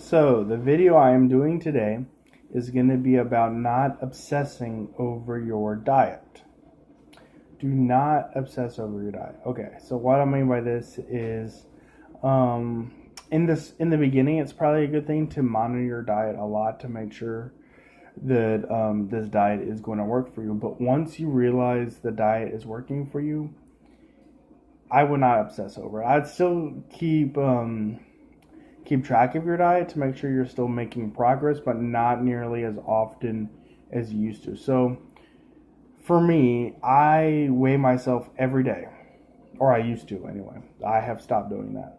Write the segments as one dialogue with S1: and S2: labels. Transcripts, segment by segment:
S1: So, the video I am doing today is going to be about not obsessing over your diet. Do not obsess over your diet. Okay, so what I mean by this is in the beginning, it's probably a good thing to monitor your diet a lot to make sure that this diet is going to work for you. But once you realize the diet is working for you, I would not obsess over it. I'd still keep track of your diet to make sure you're still making progress, but not nearly as often as you used to. So for me, I weigh myself every day, or I used to anyway. I have stopped doing that.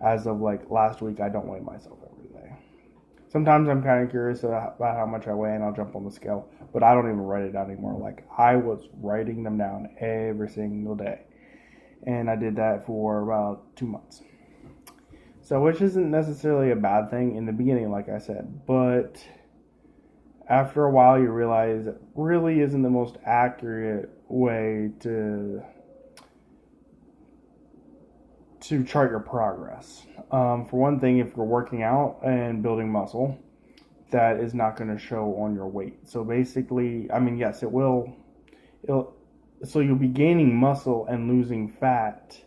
S1: As of like last week, I don't weigh myself every day. Sometimes I'm kind of curious about how much I weigh, and I'll jump on the scale, but I don't even write it down anymore. Like, I was writing them down every single day, and I did that for about 2 months. So, which isn't necessarily a bad thing in the beginning, like I said, but after a while you realize it really isn't the most accurate way to chart your progress. For one thing, if you're working out and building muscle, that is not going to show on your weight. So basically, I mean, yes, it will. So you'll be gaining muscle and losing fat,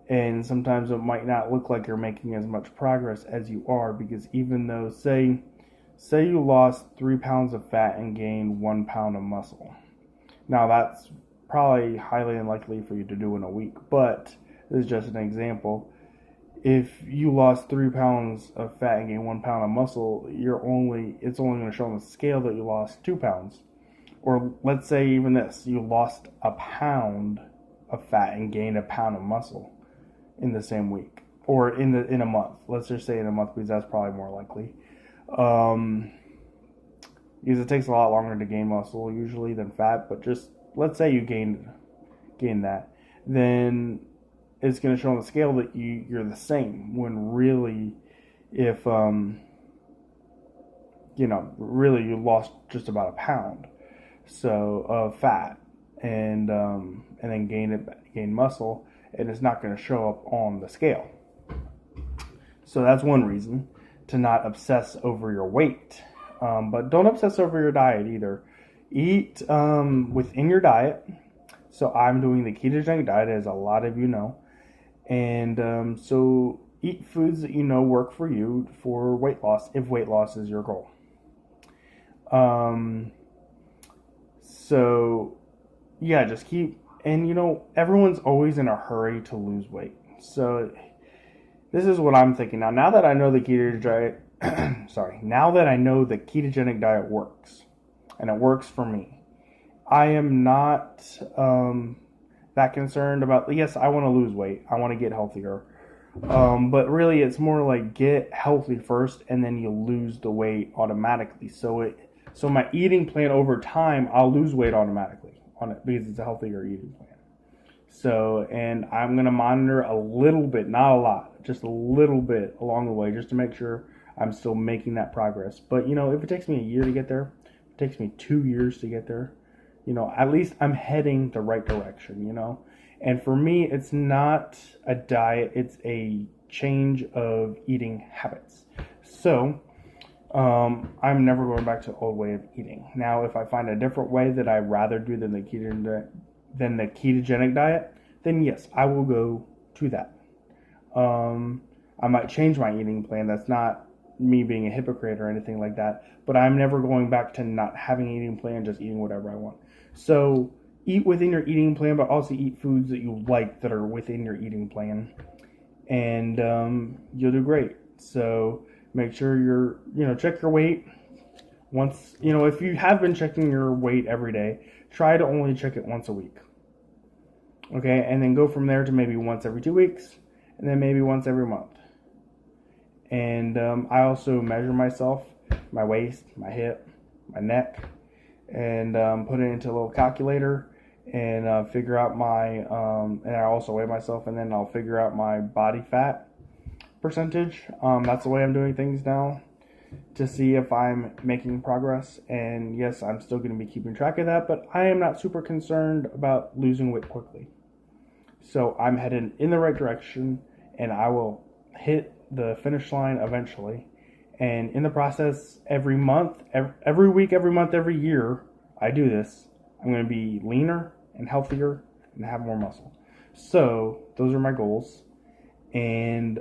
S1: and sometimes it might not look like you're making as much progress as you are, because even though, say you lost 3 pounds of fat and gained 1 pound of muscle. Now that's probably highly unlikely for you to do in a week, but this is just an example. If you lost 3 pounds of fat and gained 1 pound of muscle, it's only going to show on the scale that you lost 2 pounds. Or let's say even this, you lost a pound of fat and gained a pound of muscle in the same week, or in a month. Let's just say in a month, because that's probably more likely. Because it takes a lot longer to gain muscle usually than fat, but just let's say you gain that, then it's going to show on the scale that you're the same, when really, if really you lost just about a pound of fat, and then gain muscle, and it's not going to show up on the scale. So that's one reason to not obsess over your weight. But don't obsess over your diet either. Eat within your diet. So I'm doing the ketogenic diet, as a lot of you know. And so eat foods that you know work for you for weight loss, if weight loss is your goal. So yeah, just keep, and everyone's always in a hurry to lose weight. So this is what I'm thinking now. Now that I know the ketogenic now that I know the ketogenic diet works, and it works for me, I am not that concerned about, yes, I want to lose weight, I want to get healthier, but really it's more like get healthy first, and then you lose the weight automatically. So my eating plan over time, I'll lose weight automatically on it, because it's a healthier eating plan. So, and I'm going to monitor a little bit, not a lot, just a little bit along the way, just to make sure I'm still making that progress. But, if it takes me a year to get there, if it takes me 2 years to get there, at least I'm heading the right direction, And for me, it's not a diet, it's a change of eating habits. So, I'm never going back to the old way of eating. Now, if I find a different way that I'd rather do than the ketogenic diet, then yes, I will go to that. I might change my eating plan. That's not me being a hypocrite or anything like that, but I'm never going back to not having an eating plan, just eating whatever I want. So eat within your eating plan, but also eat foods that you like that are within your eating plan, and you'll do great. So make sure check your weight once, if you have been checking your weight every day, try to only check it once a week. Okay, and then go from there to maybe once every 2 weeks, and then maybe once every month. And I also measure myself, my waist, my hip, my neck, and put it into a little calculator, and figure out and I also weigh myself, and then I'll figure out my body fat percentage. That's the way I'm doing things now, to see if I'm making progress. And yes, I'm still going to be keeping track of that, but I am not super concerned about losing weight quickly. So I'm headed in the right direction, and I will hit the finish line eventually. And in the process, every month, every week, every month, every year, I do this. I'm going to be leaner and healthier and have more muscle. So those are my goals. And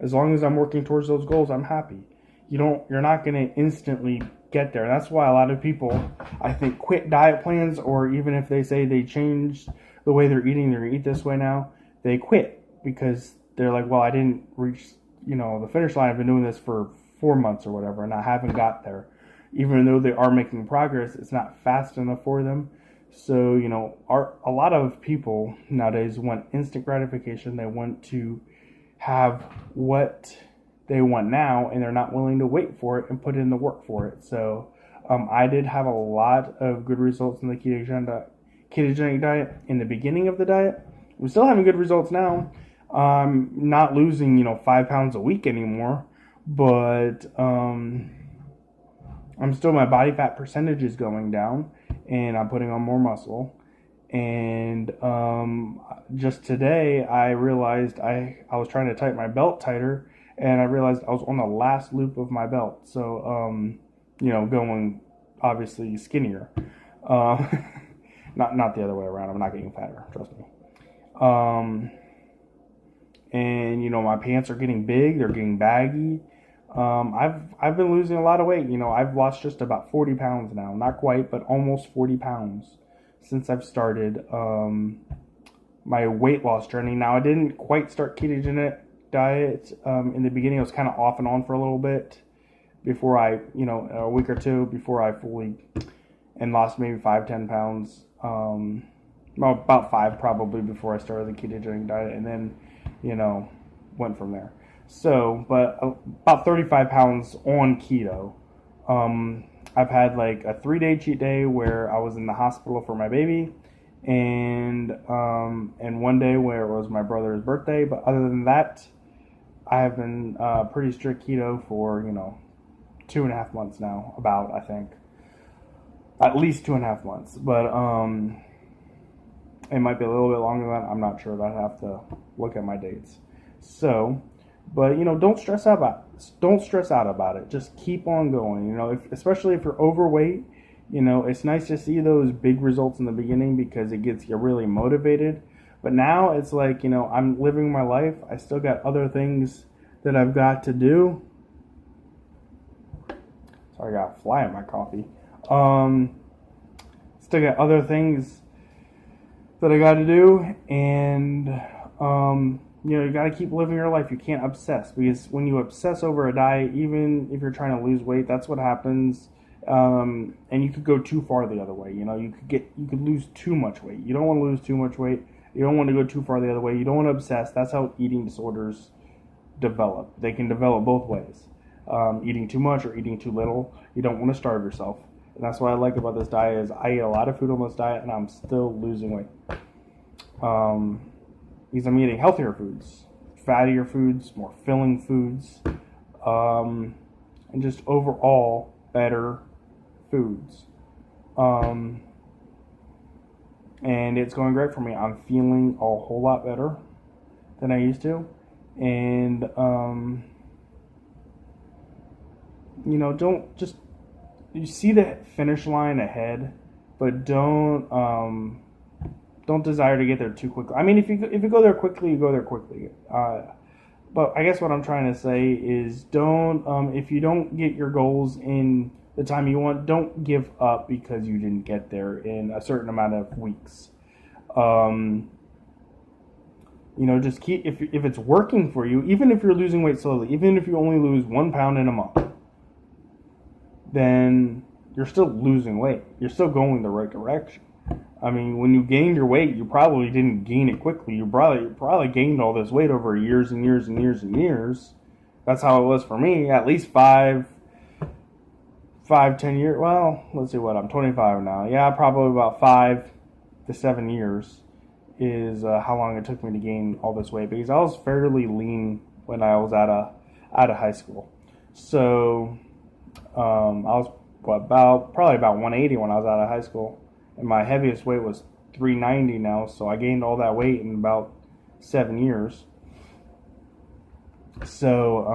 S1: as long as I'm working towards those goals, I'm happy. You're not going to instantly get there. That's why a lot of people, I think, quit diet plans, or even if they say they changed the way they're eating, they're going to eat this way now, they quit because they're like, well, I didn't reach, the finish line. I've been doing this for 4 months or whatever, and I haven't got there. Even though they are making progress, it's not fast enough for them. So, a lot of people nowadays want instant gratification. They want to have what they want now, and they're not willing to wait for it and put in the work for it. So, I did have a lot of good results in the ketogenic diet in the beginning of the diet. I'm still having good results now. Not losing, 5 pounds a week anymore, but my body fat percentage is going down, and I'm putting on more muscle. And just today, I realized I was trying to tighten my belt tighter, and I realized I was on the last loop of my belt. So, going obviously skinnier. Not the other way around. I'm not getting fatter, trust me. And my pants are getting big. They're getting baggy. I've been losing a lot of weight. I've lost just about 40 pounds now. Not quite, but almost 40 pounds since I've started my weight loss journey. Now, I didn't quite start ketogenic diet in the beginning. I was kind of off and on for a little bit before I, a week or two before I fully, and lost maybe 5-10 pounds. About 5 probably before I started the ketogenic diet, and then, went from there. So, but about 35 pounds on keto. I've had like a 3-day cheat day where I was in the hospital for my baby, and one day where it was my brother's birthday. But other than that, I have been pretty strict keto for 2.5 months now. About, I think, at least 2.5 months. But it might be a little bit longer than that. I'm not sure. I'd have to look at my dates. So, but don't stress out about it. Don't stress out about it. Just keep on going. Especially if you're overweight, it's nice to see those big results in the beginning because it gets you really motivated. But now it's like, I'm living my life. I still got other things that I've got to do. Sorry, I got a fly in my coffee. Still got other things that I got to do, and you got to keep living your life. You can't obsess, because when you obsess over a diet, even if you're trying to lose weight, that's what happens. And you could go too far the other way. You could lose too much weight. You don't want to lose too much weight. You don't want to go too far the other way. You don't want to obsess. That's how eating disorders develop. They can develop both ways. Eating too much or eating too little. You don't want to starve yourself. And that's what I like about this diet is I eat a lot of food on this diet, and I'm still losing weight. Because I'm eating healthier foods, fattier foods, more filling foods, and just overall better foods. And it's going great for me. I'm feeling a whole lot better than I used to. And, don't just, you see the finish line ahead, but don't desire to get there too quickly. I mean, if you go there quickly, you go there quickly. But I guess what I'm trying to say is don't, if you don't get your goals in the time you want, don't give up because you didn't get there in a certain amount of weeks. Just keep, if it's working for you, even if you're losing weight slowly, even if you only lose 1 pound in a month, then you're still losing weight. You're still going the right direction. I mean, when you gained your weight, you probably didn't gain it quickly. You probably gained all this weight over years and years and years and years. That's how it was for me. At least 10 years. Well, let's see what I'm 25 now. Yeah, probably about 5 to 7 years is how long it took me to gain all this weight, because I was fairly lean when I was out of high school. So I was probably about 180 when I was out of high school. And my heaviest weight was 390 now, so I gained all that weight in about 7 years. So,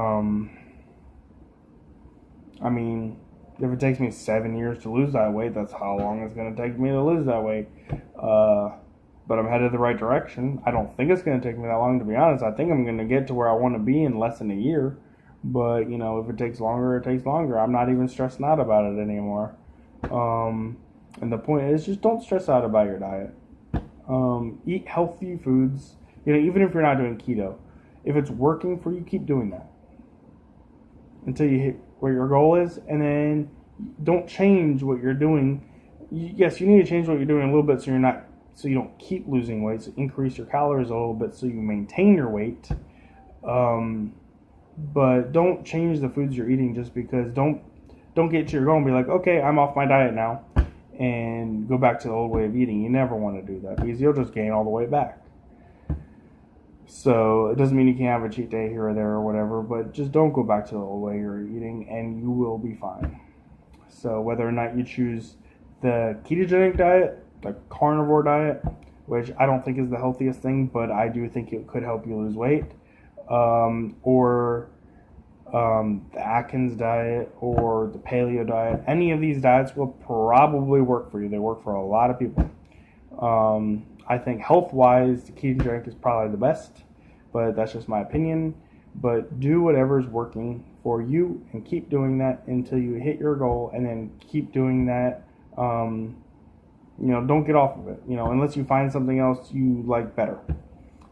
S1: I mean, if it takes me 7 years to lose that weight, that's how long it's going to take me to lose that weight. But I'm headed the right direction. I don't think it's going to take me that long, to be honest. I think I'm going to get to where I want to be in less than a year. But, if it takes longer, it takes longer. I'm not even stressing out about it anymore. And the point is, just don't stress out about your diet. Eat healthy foods. Even if you're not doing keto, if it's working for you, keep doing that until you hit where your goal is, and then don't change what you're doing. Yes, you need to change what you're doing a little bit so you don't keep losing weight. So increase your calories a little bit so you maintain your weight. But don't change the foods you're eating just because. Don't get to your goal and be like, okay, I'm off my diet now, and go back to the old way of eating. You never want to do that because you'll just gain all the way back. So it doesn't mean you can't have a cheat day here or there or whatever, but just don't go back to the old way you're eating and you will be fine. So whether or not you choose the ketogenic diet, the carnivore diet, which I don't think is the healthiest thing, but I do think it could help you lose weight, or the Atkins diet or the paleo diet, any of these diets will probably work for you. They work for a lot of people. I think health-wise, the ketogenic is probably the best, but that's just my opinion. But do whatever's working for you and keep doing that until you hit your goal, and then keep doing that. Don't get off of it, unless you find something else you like better.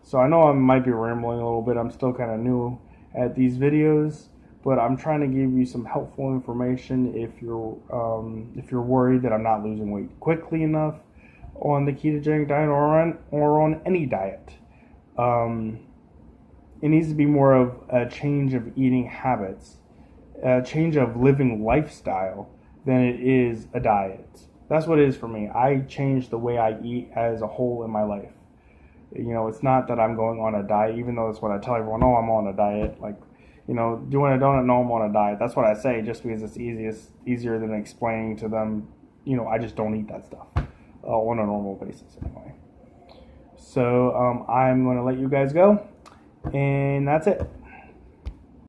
S1: So I know I might be rambling a little bit. I'm still kind of new at these videos, but I'm trying to give you some helpful information if you're worried that I'm not losing weight quickly enough on the ketogenic diet or on any diet. It needs to be more of a change of eating habits, a change of living lifestyle than it is a diet. That's what it is for me. I changed the way I eat as a whole in my life. It's not that I'm going on a diet, even though that's what I tell everyone. Oh, I'm on a diet. Like, doing a donut, no, I'm on a diet. That's what I say, just because it's easier than explaining to them, I just don't eat that stuff on a normal basis anyway. So I'm going to let you guys go, and that's it.